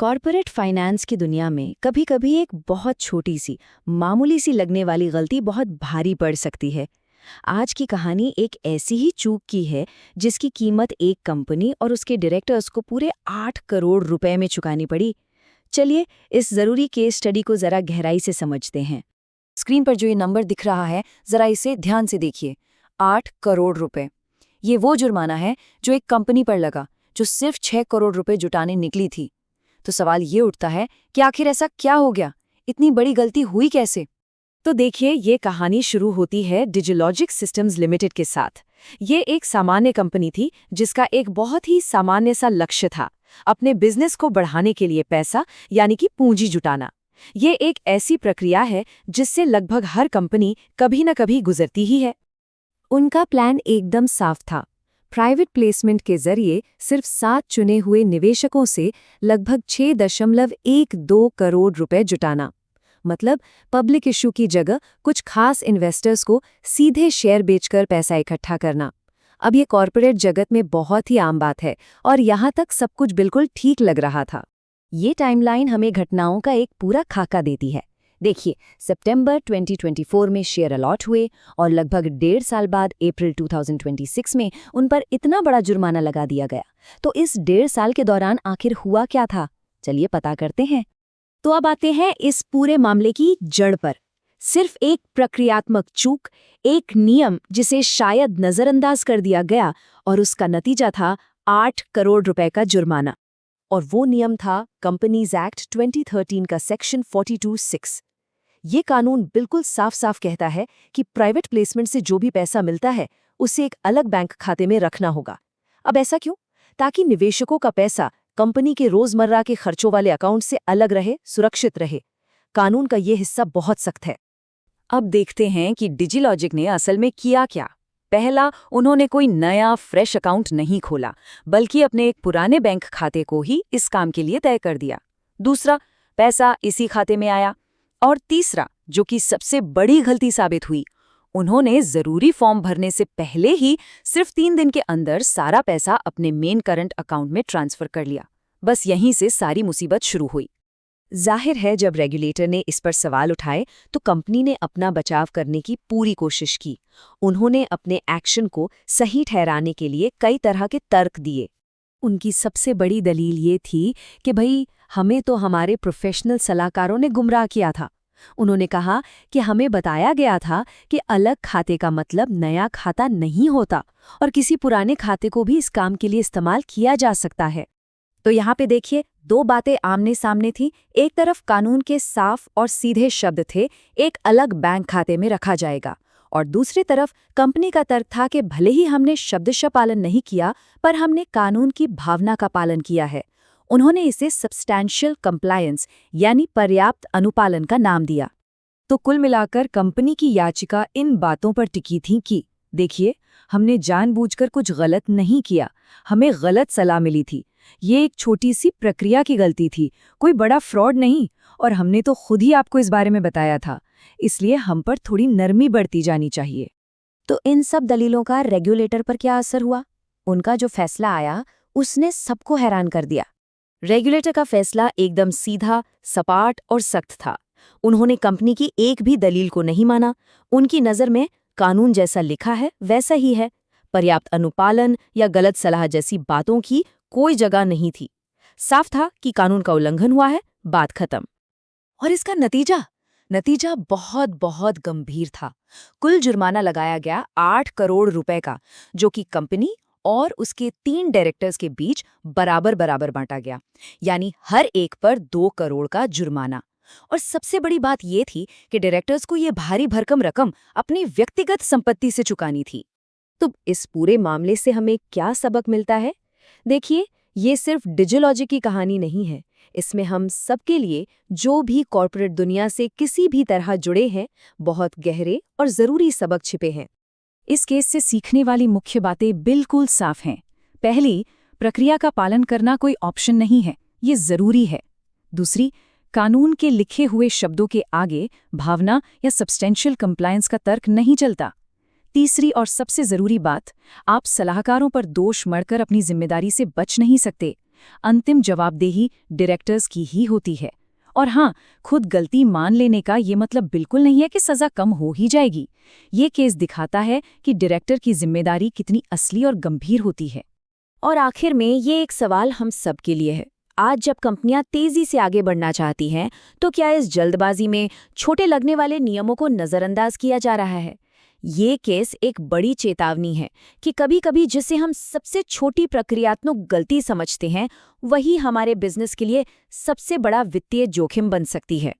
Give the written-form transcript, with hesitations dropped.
Corporate finance की दुनिया में कभी-कभी एक बहुत छोटी सी, मामूली सी लगने वाली गलती बहुत भारी पड़ सकती है। आज की कहानी एक ऐसी ही चूक की है जिसकी कीमत एक कंपनी और उसके डायरेक्टर्स को पूरे 8 करोड़ रुपए में चुकानी पड़ी। चलिए इस जरूरी केस स्टडी को जरा गहराई से समझते हैं। स्क्रीन पर जो ये नंबर दिख रहा है, जरा इसे ध्यान से देखिए। 8 करोड़ रुपए। ये वो जुर्माना है जो एक कंपनी पर लगा, जो सिर्फ 6 करोड़ रुपए जुटाने निकली थी। तो सवाल ये उठता है कि आखिर ऐसा क्या हो गया? इतनी बड़ी गलती हुई कैसे? तो देखिए, ये कहानी शुरू होती है डिजिलॉजिक सिस्टम्स लिमिटेड के साथ। ये एक सामान्य कंपनी थी जिसका एक बहुत ही सामान्य सा लक्ष्य था, अपने बिजनेस को बढ़ाने के लिए पैसा यानी कि पूंजी जुटाना। ये एक ऐसी प्रक्रिया है जिससे लगभग हर कंपनी कभी न कभी गुजरती ही है। उनका प्लान एकदम साफ था। प्राइवेट प्लेसमेंट के जरिए सिर्फ 7 चुने हुए निवेशकों से लगभग 6.12 करोड़ रुपए जुटाना। मतलब पब्लिक इशू की जगह कुछ खास इन्वेस्टर्स को सीधे शेयर बेचकर पैसा इकट्ठा करना। अब ये कॉरपोरेट जगत में बहुत ही आम बात है और यहाँ तक सब कुछ बिल्कुल ठीक लग रहा था। ये टाइमलाइन हमें घटनाओं का एक पूरा खाका देती है। देखिए, सितंबर 2024 में शेयर अलॉट हुए और लगभग 1.5 साल बाद अप्रैल 2026 में उन पर इतना बड़ा जुर्माना लगा दिया गया। तो इस 1.5 साल के दौरान आखिर हुआ क्या था? चलिए पता करते हैं। तो अब आते हैं इस पूरे मामले की जड़ पर। सिर्फ एक प्रक्रियात्मक चूक, एक नियम जिसे शायद नजरअंदाज कर दिया गया, और उसका नतीजा था 8 करोड़ रुपए का जुर्माना। और वो नियम था कंपनीज एक्ट 2013 का सेक्शन 42(6). ये कानून बिल्कुल साफ साफ कहता है कि प्राइवेट प्लेसमेंट से जो भी पैसा मिलता है उसे एक अलग बैंक खाते में रखना होगा। अब ऐसा क्यों? ताकि निवेशकों का पैसा कंपनी के रोजमर्रा के खर्चों वाले अकाउंट से अलग रहे, सुरक्षित रहे। कानून का ये हिस्सा बहुत सख्त है। अब देखते हैं कि डिजिलॉजिक ने असल में किया क्या। पहला, उन्होंने कोई नया फ्रेश अकाउंट नहीं खोला, बल्कि अपने एक पुराने बैंक खाते को ही इस काम के लिए तय कर दिया। दूसरा, पैसा इसी खाते में आया। और तीसरा, जो कि सबसे बड़ी गलती साबित हुई, उन्होंने जरूरी फॉर्म भरने से पहले ही सिर्फ 3 दिन के अंदर सारा पैसा अपने मेन करंट अकाउंट में ट्रांसफर कर लिया। बस यहीं से सारी मुसीबत शुरू हुई। जाहिर है, जब रेगुलेटर ने इस पर सवाल उठाए तो कंपनी ने अपना बचाव करने की पूरी कोशिश की। उन्होंने अपने एक्शन को सही ठहराने के लिए कई तरह के तर्क दिए। उनकी सबसे बड़ी दलील ये थी कि भाई, हमें तो हमारे प्रोफेशनल सलाहकारों ने गुमराह किया था। उन्होंने कहा कि हमें बताया गया था कि अलग खाते का मतलब नया खाता नहीं होता और किसी पुराने खाते को भी इस काम के लिए इस्तेमाल किया जा सकता है। तो यहाँ पे देखिए, 2 बातें आमने सामने थी। एक तरफ कानून के साफ और सीधे शब्द थे, एक अलग बैंक खाते में रखा जाएगा, और दूसरी तरफ कंपनी का तर्क था कि भले ही हमने शब्दशः पालन नहीं किया, पर हमने कानून की भावना का पालन किया है। उन्होंने इसे सब्सटैंशियल कंप्लायंस यानी पर्याप्त अनुपालन का नाम दिया। तो कुल मिलाकर कंपनी की याचिका इन बातों पर टिकी थी कि देखिए, हमने जानबूझकर कुछ गलत नहीं किया, हमें गलत सलाह मिली थी। ये एक छोटी सी प्रक्रिया की गलती थी, कोई बड़ा फ्रॉड नहीं, और हमने तो खुद ही आपको इस बारे में बताया था, इसलिए हम पर थोड़ी नरमी बरती जानी चाहिए। तो इन सब दलीलों का रेगुलेटर पर क्या असर हुआ? उनका जो फैसला आया उसने सबको हैरान कर दिया। रेगुलेटर का फैसला एकदम सीधा, सपाट और सख्त था। उन्होंने कंपनी की एक भी दलील को नहीं माना। उनकी नज़र में कानून जैसा लिखा है वैसा ही है। पर्याप्त अनुपालन या गलत सलाह जैसी बातों की कोई जगह नहीं थी। साफ था कि कानून का उल्लंघन हुआ है, बात खत्म। और इसका नतीजा बहुत बहुत गंभीर था। कुल जुर्माना लगाया गया 8 करोड़ रुपए का, जो कि कंपनी और उसके 3 डायरेक्टर्स के बीच बराबर बराबर बांटा गया, यानी हर एक पर 2 करोड़ का जुर्माना। और सबसे बड़ी बात ये थी कि डायरेक्टर्स को ये भारी भरकम रकम अपनी व्यक्तिगत संपत्ति से चुकानी थी। तो इस पूरे मामले से हमें क्या सबक मिलता है? देखिए, ये सिर्फ डिजिलॉजिक की कहानी नहीं है। इसमें हम सबके लिए, जो भी कॉर्पोरेट दुनिया से किसी भी तरह जुड़े हैं, बहुत गहरे और जरूरी सबक छिपे हैं। इस केस से सीखने वाली मुख्य बातें बिल्कुल साफ हैं। पहली, प्रक्रिया का पालन करना कोई ऑप्शन नहीं है, ये जरूरी है। दूसरी, कानून के लिखे हुए शब्दों के आगे भावना या सब्सटेंशियल कंप्लायंस का तर्क नहीं चलता। तीसरी और सबसे जरूरी बात, आप सलाहकारों पर दोष मढ़कर अपनी जिम्मेदारी से बच नहीं सकते। अंतिम जवाबदेही डायरेक्टर्स की ही होती है। और हाँ, खुद गलती मान लेने का ये मतलब बिल्कुल नहीं है कि सज़ा कम हो ही जाएगी। ये केस दिखाता है कि डायरेक्टर की जिम्मेदारी कितनी असली और गंभीर होती है। और आखिर में ये एक सवाल हम सब के लिए है। आज जब कंपनियां तेजी से आगे बढ़ना चाहती हैं, तो क्या इस जल्दबाजी में छोटे लगने वाले नियमों को नज़रअंदाज किया जा रहा है? ये केस एक बड़ी चेतावनी है कि कभी-कभी जिसे हम सबसे छोटी प्रक्रियात्मक गलती समझते हैं, वही हमारे बिजनेस के लिए सबसे बड़ा वित्तीय जोखिम बन सकती है।